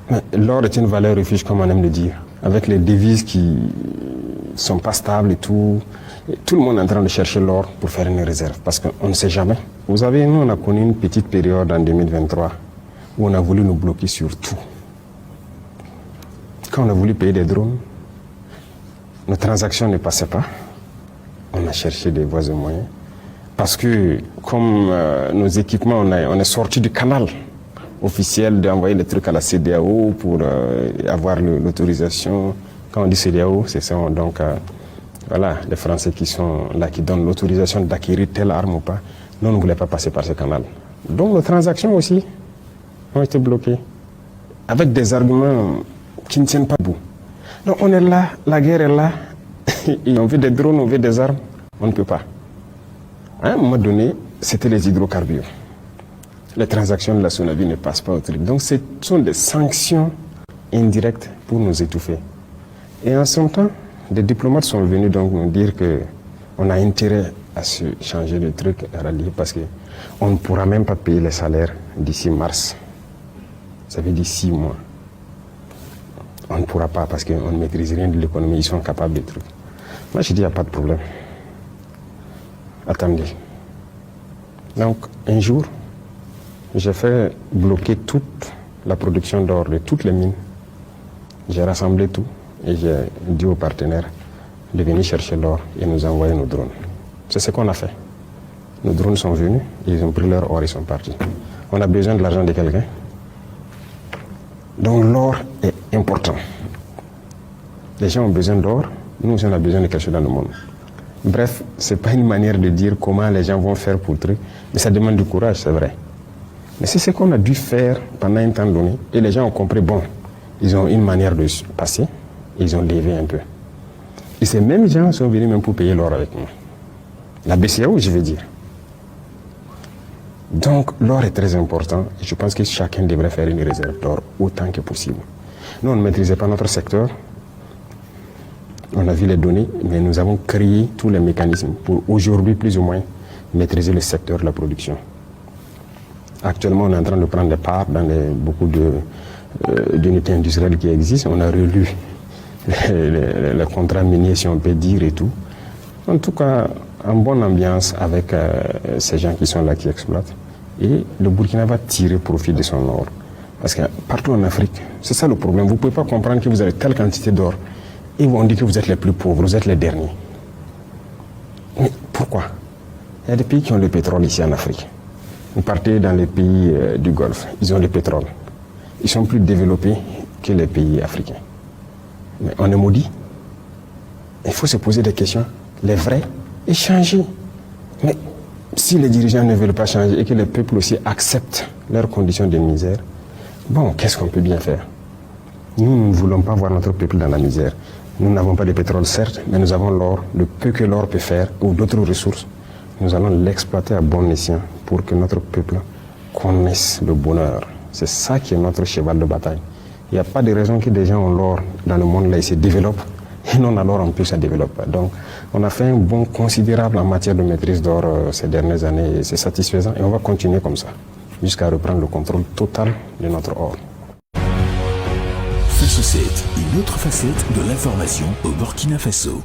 Mais l'or est une valeur refuge, comme on aime le dire, avec les devises qui ne sont pas stables et tout. Et tout le monde est en train de chercher l'or pour faire une réserve, parce qu'on ne sait jamais. Vous savez, nous, on a connu une petite période en 2023 où on a voulu nous bloquer sur tout. Quand on a voulu payer des drones, nos transactions ne passaient pas. On a cherché des voies et moyens. Parce que, comme nos équipements, on est sorti du canal officiel d'envoyer les trucs à la CEDEAO pour avoir l'autorisation. Quand on dit CEDEAO, c'est ça. Donc, voilà, les Français qui sont là, qui donnent l'autorisation d'acquérir telle arme ou pas. Nous, on ne voulait pas passer par ce canal. Donc, nos transactions aussi ont été bloquées. Avec des arguments qui ne tiennent pas debout. Donc, on est là, la guerre est là. Et on veut des drones, on veut des armes. On ne peut pas. À un moment donné, c'était les hydrocarbures. Les transactions de la Sonavi ne passent pas au truc. Donc, ce sont des sanctions indirectes pour nous étouffer. Et en ce temps, des diplomates sont venus donc nous dire qu'on a intérêt à se changer de truc, à rallier, parce qu'on ne pourra même pas payer les salaires d'ici mars. Ça veut dire 6 mois. On ne pourra pas parce qu'on ne maîtrise rien de l'économie. Ils sont capables de trucs. Moi, je dis, il n'y a pas de problème. Attendez. Donc, un jour, j'ai fait bloquer toute la production d'or de toutes les mines. J'ai rassemblé tout et j'ai dit aux partenaires de venir chercher l'or et nous envoyer nos drones. C'est ce qu'on a fait. Nos drones sont venus, ils ont pris leur or, ils sont partis. On a besoin de l'argent de quelqu'un. Donc l'or est important. Les gens ont besoin d'or, nous aussi on a besoin de quelque chose dans le monde. Bref, ce n'est pas une manière de dire comment les gens vont faire pour le truc, mais ça demande du courage, c'est vrai. Mais c'est ce qu'on a dû faire pendant un temps donné, et les gens ont compris, bon, ils ont une manière de passer, et ils ont levé un peu. Et ces mêmes gens sont venus même pour payer l'or avec moi. La BCAO, je veux dire. Donc l'or est très important, et je pense que chacun devrait faire une réserve d'or autant que possible. Nous, on ne maîtrisait pas notre secteur. On a vu les données, mais nous avons créé tous les mécanismes pour aujourd'hui, plus ou moins, maîtriser le secteur de la production. Actuellement, on est en train de prendre des parts dans beaucoup d'unités industrielles qui existent. On a relu les contrats miniers, si on peut dire, et tout. En tout cas, en bonne ambiance avec ces gens qui sont là, qui exploitent. Et le Burkina va tirer profit de son or. Parce que partout en Afrique, c'est ça le problème. Vous ne pouvez pas comprendre que vous avez telle quantité d'or. Et on dit que vous êtes les plus pauvres, vous êtes les derniers. Mais pourquoi? Il y a des pays qui ont le pétrole ici en Afrique. Vous partez dans les pays du Golfe, ils ont le pétrole. Ils sont plus développés que les pays africains. Mais on est maudit. Il faut se poser des questions, les vraies, et changer. Mais si les dirigeants ne veulent pas changer et que les peuples aussi acceptent leurs conditions de misère, bon, qu'est-ce qu'on peut bien faire? Nous ne voulons pas voir notre peuple dans la misère. Nous n'avons pas de pétrole, certes, mais nous avons l'or, le peu que l'or peut faire, ou d'autres ressources. Nous allons l'exploiter à bon escient pour que notre peuple connaisse le bonheur. C'est ça qui est notre cheval de bataille. Il n'y a pas de raison que des gens ont l'or dans le monde là, ils se développent, et non alors on peut se développer. Donc, on a fait un bond considérable en matière de maîtrise d'or ces dernières années, et c'est satisfaisant, et on va continuer comme ça, jusqu'à reprendre le contrôle total de notre or. Faso 7, une autre facette de l'information au Burkina Faso.